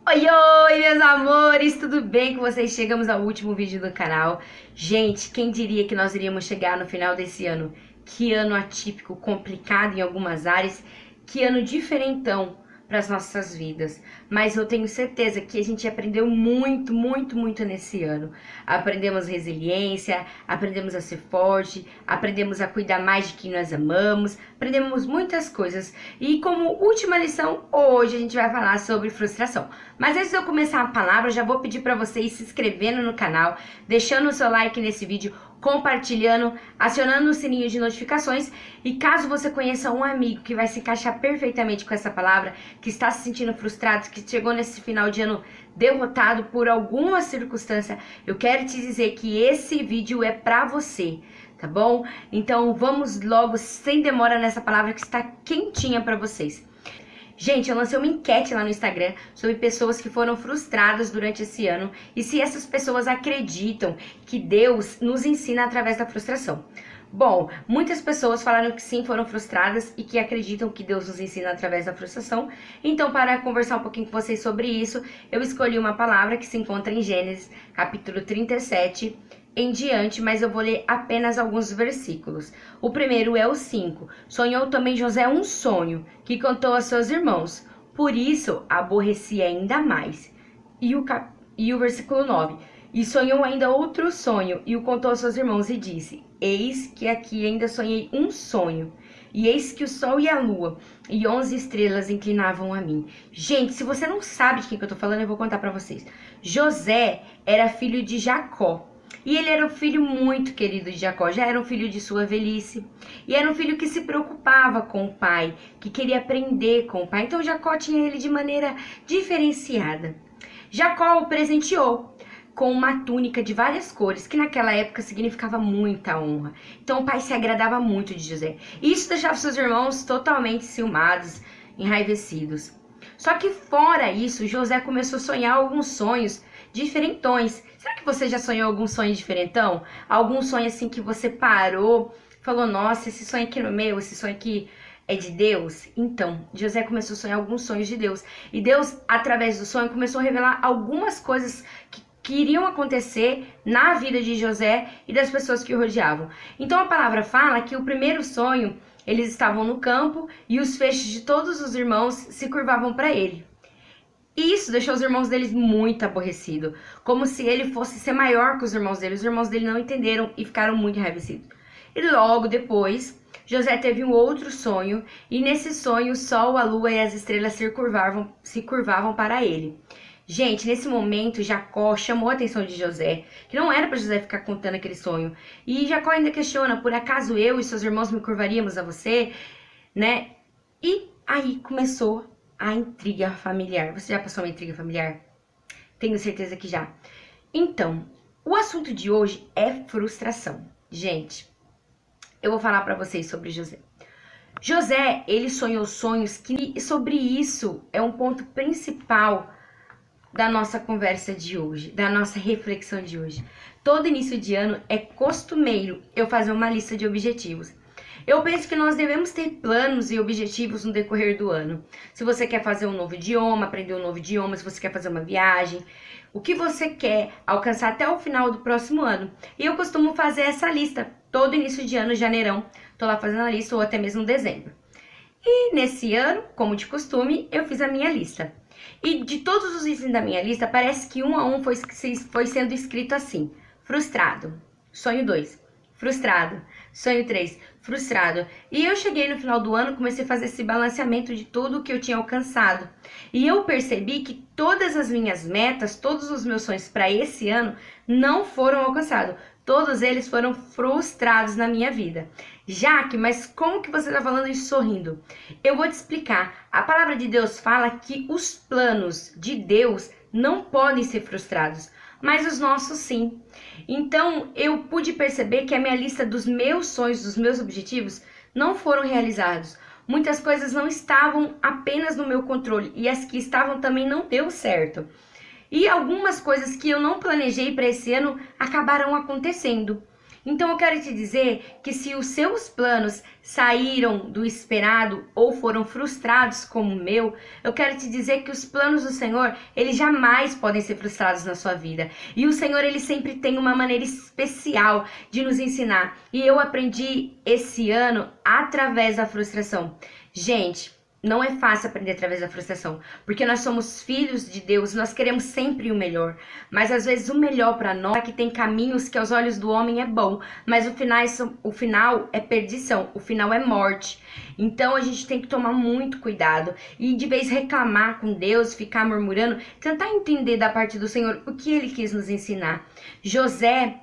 Oi, oi, meus amores, tudo bem com vocês? Chegamos ao último vídeo do canal. Gente, quem diria que nós iríamos chegar no final desse ano? Que ano atípico, complicado em algumas áreas, que ano diferentão para as nossas vidas. Mas eu tenho certeza que a gente aprendeu muito nesse ano. Aprendemos resiliência, aprendemos a ser forte, aprendemos a cuidar mais de quem nós amamos, aprendemos muitas coisas. E como última lição, hoje a gente vai falar sobre frustração. Mas antes de eu começar a palavra, eu já vou pedir para vocês se inscrevendo no canal, deixando o seu like nesse vídeo, compartilhando, acionando o sininho de notificações. E caso você conheça um amigo que vai se encaixar perfeitamente com essa palavra, que está se sentindo frustrado, que chegou nesse final de ano derrotado por alguma circunstância, eu quero te dizer que esse vídeo é para você, tá bom? Então vamos logo, sem demora, nessa palavra que está quentinha para vocês. Gente, eu lancei uma enquete lá no Instagram sobre pessoas que foram frustradas durante esse ano e se essas pessoas acreditam que Deus nos ensina através da frustração. Bom, muitas pessoas falaram que sim, foram frustradas e que acreditam que Deus nos ensina através da frustração. Então, para conversar um pouquinho com vocês sobre isso, eu escolhi uma palavra que se encontra em Gênesis, capítulo 37, em diante, mas eu vou ler apenas alguns versículos. O primeiro é o 5. Sonhou também José um sonho, que contou a seus irmãos. Por isso, aborrecia ainda mais. E o versículo 9. E sonhou ainda outro sonho, e o contou aos seus irmãos, e disse: Eis que aqui ainda sonhei um sonho. E eis que o sol e a lua e 11 estrelas inclinavam a mim. Gente, se você não sabe de quem que eu tô falando, eu vou contar pra vocês. José era filho de Jacó. E ele era um filho muito querido de Jacó, já era um filho de sua velhice. E era um filho que se preocupava com o pai, que queria aprender com o pai. Então Jacó tinha ele de maneira diferenciada. Jacó o presenteou com uma túnica de várias cores, que naquela época significava muita honra. Então o pai se agradava muito de José. E isso deixava seus irmãos totalmente ciumados, enraivecidos. Só que fora isso, José começou a sonhar alguns sonhos diferentões. Será que você já sonhou algum sonho diferentão? Algum sonho assim que você parou, falou: nossa, esse sonho aqui não é meu, esse sonho aqui é de Deus? Então, José começou a sonhar alguns sonhos de Deus. E Deus, através do sonho, começou a revelar algumas coisas que iriam acontecer na vida de José e das pessoas que o rodeavam. Então a palavra fala que o primeiro sonho, eles estavam no campo e os feixes de todos os irmãos se curvavam para ele. E isso deixou os irmãos deles muito aborrecidos, como se ele fosse ser maior que os irmãos dele. Os irmãos dele não entenderam e ficaram muito enraivecidos. E logo depois, José teve um outro sonho, e nesse sonho o sol, a lua e as estrelas se curvavam para ele. Gente, nesse momento, Jacó chamou a atenção de José, que não era para José ficar contando aquele sonho. E Jacó ainda questiona: por acaso eu e seus irmãos me curvaríamos a você, né? E aí começou a intriga familiar. Você já passou uma intriga familiar? Tenho certeza que já. Então, o assunto de hoje é frustração. Gente, eu vou falar para vocês sobre José. José, ele sonhou sonhos que sobre isso é um ponto principal da nossa conversa de hoje, da nossa reflexão de hoje. Todo início de ano é costumeiro eu fazer uma lista de objetivos. Eu penso que nós devemos ter planos e objetivos no decorrer do ano. Se você quer fazer um novo idioma, aprender um novo idioma, se você quer fazer uma viagem, o que você quer alcançar até o final do próximo ano. E eu costumo fazer essa lista todo início de ano, janeirão, tô lá fazendo a lista, ou até mesmo dezembro. E nesse ano, como de costume, eu fiz a minha lista. E de todos os itens da minha lista, parece que um a um foi sendo escrito assim: frustrado, sonho 2, frustrado, sonho 3, frustrado. E eu cheguei no final do ano, comecei a fazer esse balanceamento de tudo que eu tinha alcançado. E eu percebi que todas as minhas metas, todos os meus sonhos para esse ano não foram alcançados. Todos eles foram frustrados na minha vida. Jaque, mas como que você está falando isso sorrindo? Eu vou te explicar. A palavra de Deus fala que os planos de Deus não podem ser frustrados, mas os nossos sim. Então, eu pude perceber que a minha lista dos meus sonhos, dos meus objetivos, não foram realizados. Muitas coisas não estavam apenas no meu controle, e as que estavam também não deu certo. E algumas coisas que eu não planejei para esse ano acabaram acontecendo. Então eu quero te dizer que se os seus planos saíram do esperado ou foram frustrados como o meu, eu quero te dizer que os planos do Senhor, eles jamais podem ser frustrados na sua vida. E o Senhor, ele sempre tem uma maneira especial de nos ensinar. E eu aprendi esse ano através da frustração. Gente, não é fácil aprender através da frustração, porque nós somos filhos de Deus, nós queremos sempre o melhor, mas às vezes o melhor para nós é que tem caminhos que aos olhos do homem é bom, mas o final é perdição, o final é morte. Então a gente tem que tomar muito cuidado e de vez reclamar com Deus, ficar murmurando, tentar entender da parte do Senhor o que ele quis nos ensinar. José,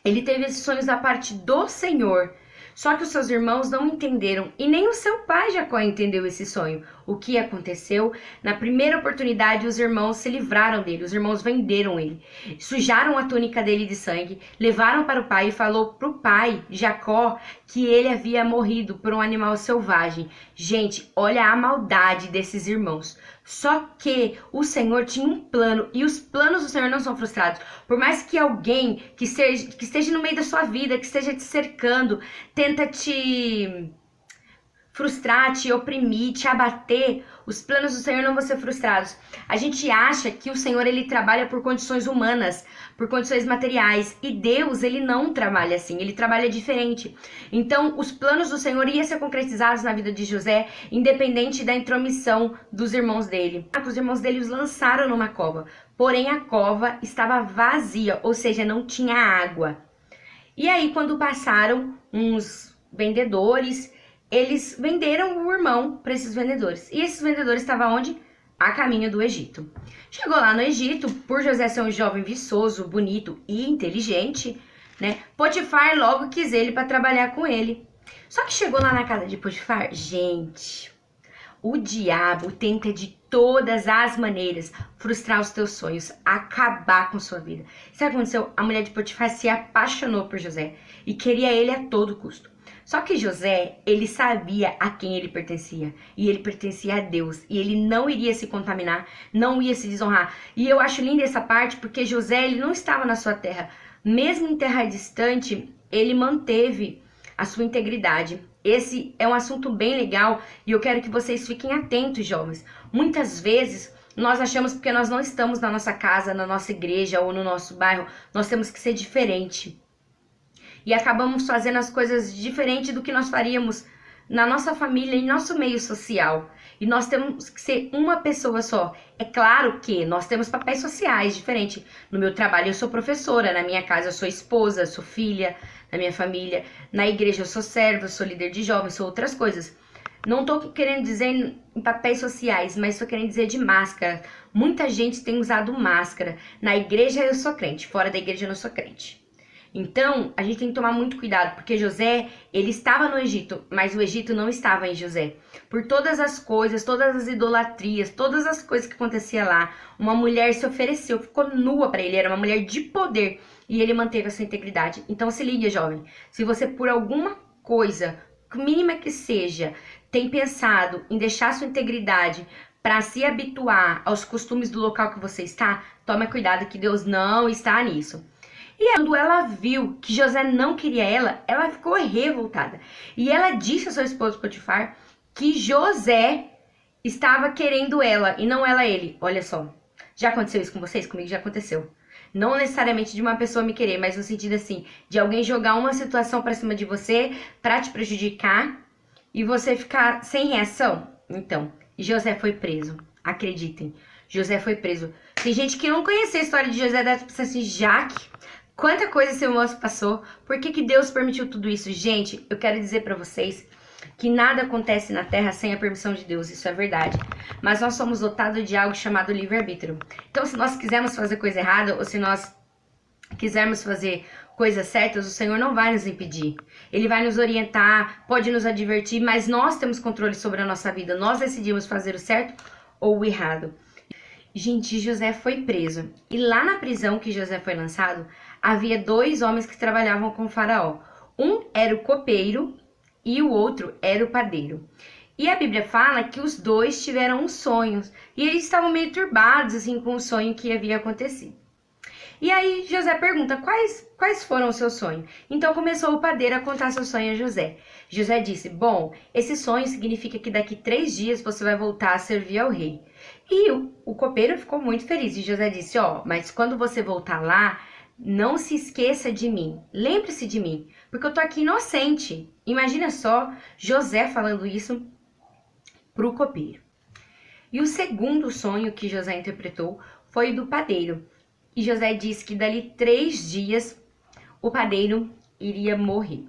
ele teve esses sonhos da parte do Senhor. Só que os seus irmãos não entenderam e nem o seu pai Jacó entendeu esse sonho. O que aconteceu? Na primeira oportunidade, os irmãos se livraram dele, os irmãos venderam ele, sujaram a túnica dele de sangue, levaram para o pai e falou para o pai, Jacó, que ele havia morrido por um animal selvagem. Gente, olha a maldade desses irmãos. Só que o Senhor tinha um plano e os planos do Senhor não são frustrados. Por mais que alguém que esteja no meio da sua vida, que esteja te cercando, tenta te frustrar, te oprimir, te abater, os planos do Senhor não vão ser frustrados. A gente acha que o Senhor, ele trabalha por condições humanas, por condições materiais, e Deus, ele não trabalha assim, ele trabalha diferente. Então, os planos do Senhor iam ser concretizados na vida de José, independente da intromissão dos irmãos dele. Os irmãos dele os lançaram numa cova, porém a cova estava vazia, ou seja, não tinha água. E aí, quando passaram uns vendedores, eles venderam o irmão para esses vendedores. E esses vendedores estavam onde? A caminho do Egito. Chegou lá no Egito, por José ser um jovem viçoso, bonito e inteligente, né? Potifar logo quis ele para trabalhar com ele. Só que chegou lá na casa de Potifar, gente, o diabo tenta de todas as maneiras frustrar os teus sonhos, acabar com sua vida. Sabe o que aconteceu? A mulher de Potifar se apaixonou por José e queria ele a todo custo. Só que José, ele sabia a quem ele pertencia. E ele pertencia a Deus. E ele não iria se contaminar, não ia se desonrar. E eu acho linda essa parte porque José, ele não estava na sua terra. Mesmo em terra distante, ele manteve a sua integridade. Esse é um assunto bem legal e eu quero que vocês fiquem atentos, jovens. Muitas vezes nós achamos porque nós não estamos na nossa casa, na nossa igreja ou no nosso bairro, nós temos que ser diferente. E acabamos fazendo as coisas diferente do que nós faríamos na nossa família, em nosso meio social. E nós temos que ser uma pessoa só. É claro que nós temos papéis sociais diferentes. No meu trabalho eu sou professora, na minha casa eu sou esposa, sou filha, na minha família. Na igreja eu sou serva, eu sou líder de jovens, sou outras coisas. Não tô querendo dizer em papéis sociais, mas tô querendo dizer de máscara. Muita gente tem usado máscara. Na igreja eu sou crente, fora da igreja eu não sou crente. Então, a gente tem que tomar muito cuidado, porque José, ele estava no Egito, mas o Egito não estava em José. Por todas as coisas, todas as idolatrias, todas as coisas que acontecia lá, uma mulher se ofereceu, ficou nua para ele, era uma mulher de poder, e ele manteve a sua integridade. Então, se liga, jovem, se você por alguma coisa, mínima que seja, tem pensado em deixar sua integridade para se habituar aos costumes do local que você está, tome cuidado que Deus não está nisso. E quando ela viu que José não queria ela ficou revoltada. E ela disse ao seu esposo Potifar que José estava querendo ela e não ela ele. Olha só, já aconteceu isso com vocês? Comigo já aconteceu. Não necessariamente de uma pessoa me querer, mas no sentido assim, de alguém jogar uma situação pra cima de você pra te prejudicar e você ficar sem reação. Então, José foi preso. Acreditem, José foi preso. Tem gente que não conhecia a história de José, deve pensar assim, Jaque, quanta coisa esse moço passou, por que Deus permitiu tudo isso? Gente, eu quero dizer pra vocês que nada acontece na Terra sem a permissão de Deus, isso é verdade. Mas nós somos dotados de algo chamado livre-arbítrio. Então, se nós quisermos fazer coisa errada, ou se nós quisermos fazer coisas certas, o Senhor não vai nos impedir. Ele vai nos orientar, pode nos advertir, mas nós temos controle sobre a nossa vida. Nós decidimos fazer o certo ou o errado. Gente, José foi preso. E lá na prisão que José foi lançado, havia 2 homens que trabalhavam com o faraó. Um era o copeiro e o outro era o padeiro. E a Bíblia fala que os 2 tiveram uns sonhos. E eles estavam meio turbados assim, com o sonho que havia acontecido. E aí José pergunta, quais foram os seus sonhos? Então começou o padeiro a contar seu sonho a José. José disse, bom, esse sonho significa que daqui 3 dias você vai voltar a servir ao rei. E o copeiro ficou muito feliz. E José disse, mas quando você voltar lá, não se esqueça de mim. Lembre-se de mim, porque eu tô aqui inocente. Imagina só José falando isso pro copeiro. E o segundo sonho que José interpretou foi o do padeiro. E José disse que dali 3 dias o padeiro iria morrer.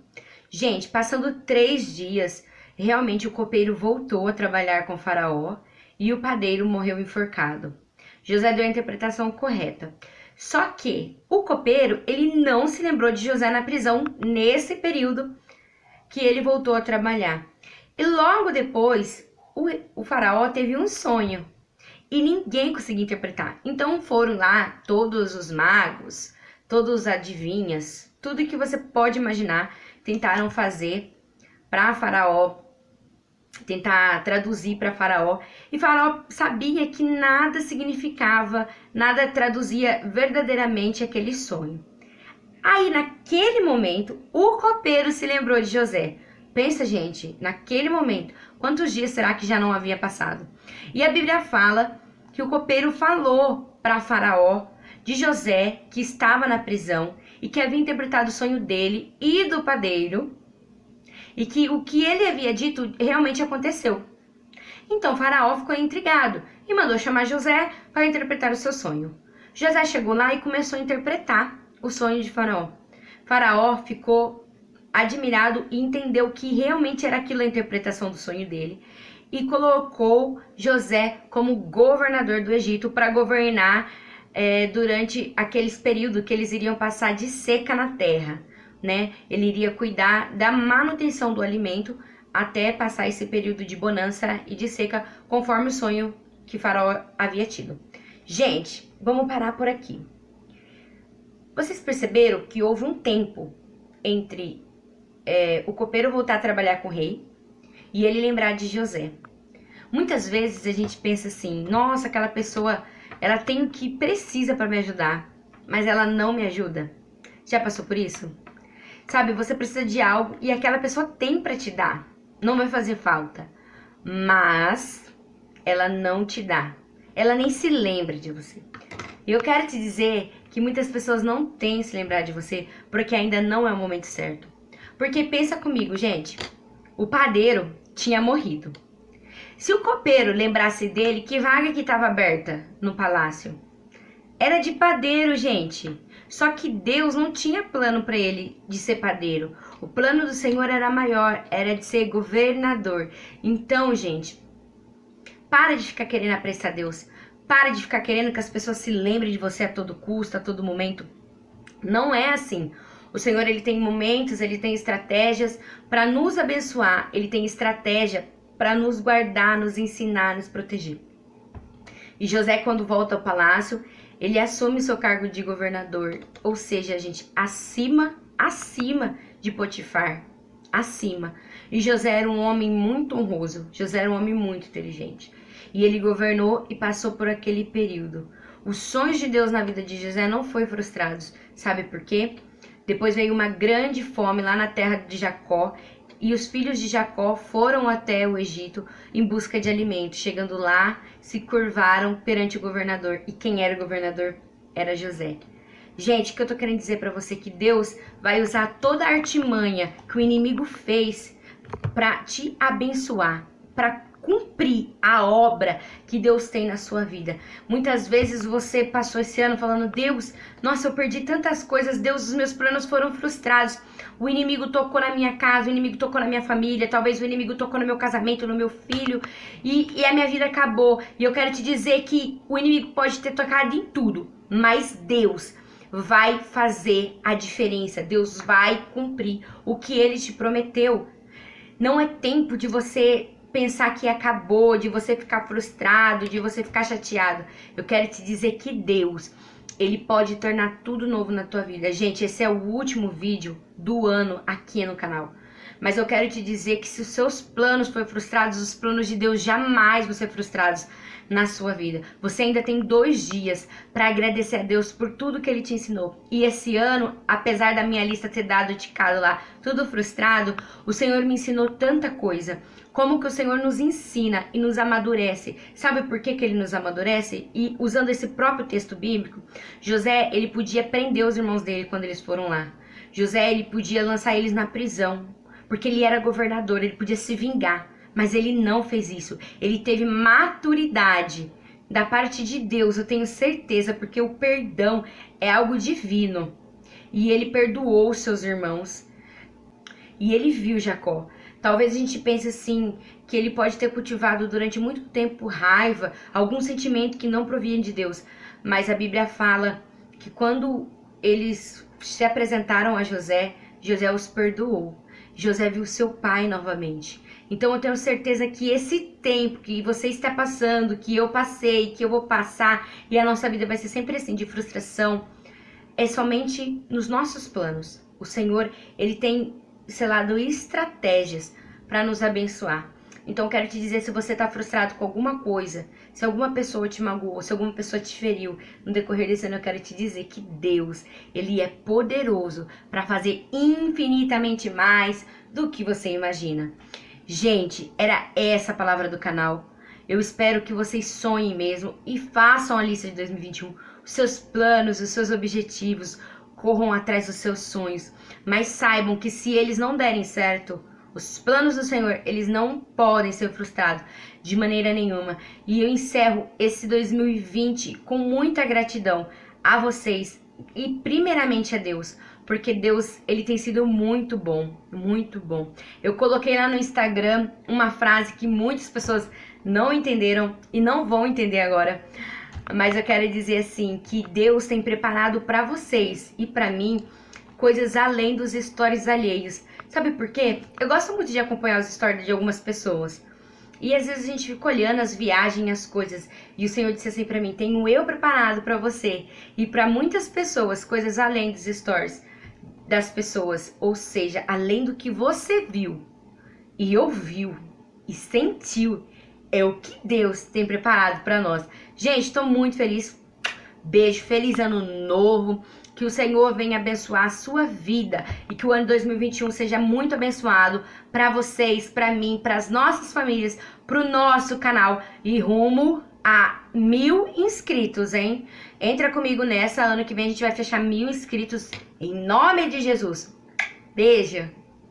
Gente, passando 3 dias, realmente o copeiro voltou a trabalhar com Faraó e o padeiro morreu enforcado. José deu a interpretação correta. Só que o copeiro, ele não se lembrou de José na prisão nesse período que ele voltou a trabalhar. E logo depois, o Faraó teve um sonho e ninguém conseguia interpretar. Então foram lá todos os magos, todos os adivinhas, tudo que você pode imaginar, tentaram fazer para Faraó, tentar traduzir para Faraó. E Faraó sabia que nada significava, nada traduzia verdadeiramente aquele sonho. Aí, naquele momento, o copeiro se lembrou de José. Pensa, gente, naquele momento, quantos dias será que já não havia passado? E a Bíblia fala que o copeiro falou para Faraó de José, que estava na prisão e que havia interpretado o sonho dele e do padeiro, e que o que ele havia dito realmente aconteceu. Então Faraó ficou intrigado e mandou chamar José para interpretar o seu sonho. José chegou lá e começou a interpretar o sonho de Faraó. Faraó ficou admirado e entendeu que realmente era aquilo a interpretação do sonho dele e colocou José como governador do Egito para governar durante aqueles períodos que eles iriam passar de seca na terra, né? Ele iria cuidar da manutenção do alimento até passar esse período de bonança e de seca, conforme o sonho que Faraó havia tido. Gente, vamos parar por aqui. Vocês perceberam que houve um tempo entre o copeiro voltar a trabalhar com o rei e ele lembrar de José. Muitas vezes a gente pensa assim, nossa, aquela pessoa, ela tem o que precisa para me ajudar, mas ela não me ajuda. Já passou por isso? Sabe, você precisa de algo e aquela pessoa tem para te dar. Não vai fazer falta, mas ela não te dá. Ela nem se lembra de você. E eu quero te dizer que muitas pessoas não têm se lembrar de você porque ainda não é o momento certo. Porque pensa comigo, gente, o padeiro tinha morrido. Se o copeiro lembrasse dele, que vaga que estava aberta no palácio? Era de padeiro, gente. Só que Deus não tinha plano para ele de ser padeiro. O plano do Senhor era maior, era de ser governador. Então, gente, para de ficar querendo apressar Deus. Para de ficar querendo que as pessoas se lembrem de você a todo custo, a todo momento. Não é assim. O Senhor, ele tem momentos, ele tem estratégias para nos abençoar. Ele tem estratégia para nos guardar, nos ensinar, nos proteger. E José, quando volta ao palácio, ele assume seu cargo de governador. Ou seja, gente, acima de Potifar. Acima. E José era um homem muito honroso. José era um homem muito inteligente. E ele governou e passou por aquele período. Os sonhos de Deus na vida de José não foram frustrados. Sabe por quê? Depois veio uma grande fome lá na terra de Jacó. E os filhos de Jacó foram até o Egito em busca de alimento. Chegando lá, se curvaram perante o governador. E quem era o governador? Era José. Gente, o que eu tô querendo dizer pra você é que Deus vai usar toda a artimanha que o inimigo fez pra te abençoar, pra cumprir a obra que Deus tem na sua vida. Muitas vezes você passou esse ano falando, Deus, nossa, eu perdi tantas coisas, Deus, os meus planos foram frustrados. O inimigo tocou na minha casa, o inimigo tocou na minha família, talvez o inimigo tocou no meu casamento, no meu filho, e a minha vida acabou. E eu quero te dizer que o inimigo pode ter tocado em tudo, mas Deus vai fazer a diferença. Deus vai cumprir o que Ele te prometeu. Não é tempo de você pensar que acabou, de você ficar frustrado, de você ficar chateado. Eu quero te dizer que Deus, Ele pode tornar tudo novo na tua vida. Gente, esse é o último vídeo do ano aqui no canal. Mas eu quero te dizer que se os seus planos forem frustrados, os planos de Deus jamais vão ser frustrados na sua vida. Você ainda tem 2 dias para agradecer a Deus por tudo que Ele te ensinou. E esse ano, apesar da minha lista ter dado ticado lá, tudo frustrado, o Senhor me ensinou tanta coisa. Como que o Senhor nos ensina e nos amadurece. Sabe por que Ele nos amadurece? E usando esse próprio texto bíblico, José, ele podia prender os irmãos dele quando eles foram lá. José, ele podia lançar eles na prisão, porque ele era governador, ele podia se vingar. Mas ele não fez isso. Ele teve maturidade da parte de Deus, eu tenho certeza, porque o perdão é algo divino. E ele perdoou os seus irmãos. E ele viu Jacó. Talvez a gente pense assim, que ele pode ter cultivado durante muito tempo raiva, algum sentimento que não provinha de Deus. Mas a Bíblia fala que quando eles se apresentaram a José, José os perdoou. José viu seu pai novamente. Então eu tenho certeza que esse tempo que você está passando, que eu passei, que eu vou passar, e a nossa vida vai ser sempre assim, de frustração, é somente nos nossos planos. O Senhor, Ele tem, sei lá, estratégias para nos abençoar. Então eu quero te dizer, se você está frustrado com alguma coisa, se alguma pessoa te magoou, se alguma pessoa te feriu, no decorrer desse ano eu quero te dizer que Deus, Ele é poderoso para fazer infinitamente mais do que você imagina. Gente, era essa a palavra do canal. Eu espero que vocês sonhem mesmo e façam a lista de 2021, os seus planos, os seus objetivos, corram atrás dos seus sonhos, mas saibam que se eles não derem certo, os planos do Senhor, eles não podem ser frustrados de maneira nenhuma. E eu encerro esse 2020 com muita gratidão a vocês e primeiramente a Deus, porque Deus, Ele tem sido muito bom, muito bom. Eu coloquei lá no Instagram uma frase que muitas pessoas não entenderam e não vão entender agora, mas eu quero dizer assim, que Deus tem preparado para vocês e para mim coisas além dos stories alheios. Sabe por quê? Eu gosto muito de acompanhar os stories de algumas pessoas. E às vezes a gente fica olhando as viagens, as coisas. E o Senhor disse assim pra mim, tenho eu preparado pra você. E pra muitas pessoas, coisas além dos stories das pessoas. Ou seja, além do que você viu e ouviu e sentiu. É o que Deus tem preparado pra nós. Gente, tô muito feliz. Beijo, feliz ano novo. Que o Senhor venha abençoar a sua vida e que o ano 2021 seja muito abençoado para vocês, para mim, para as nossas famílias, para o nosso canal e rumo a 1000 inscritos, hein? Entra comigo nessa, ano que vem a gente vai fechar 1000 inscritos em nome de Jesus. Beijo!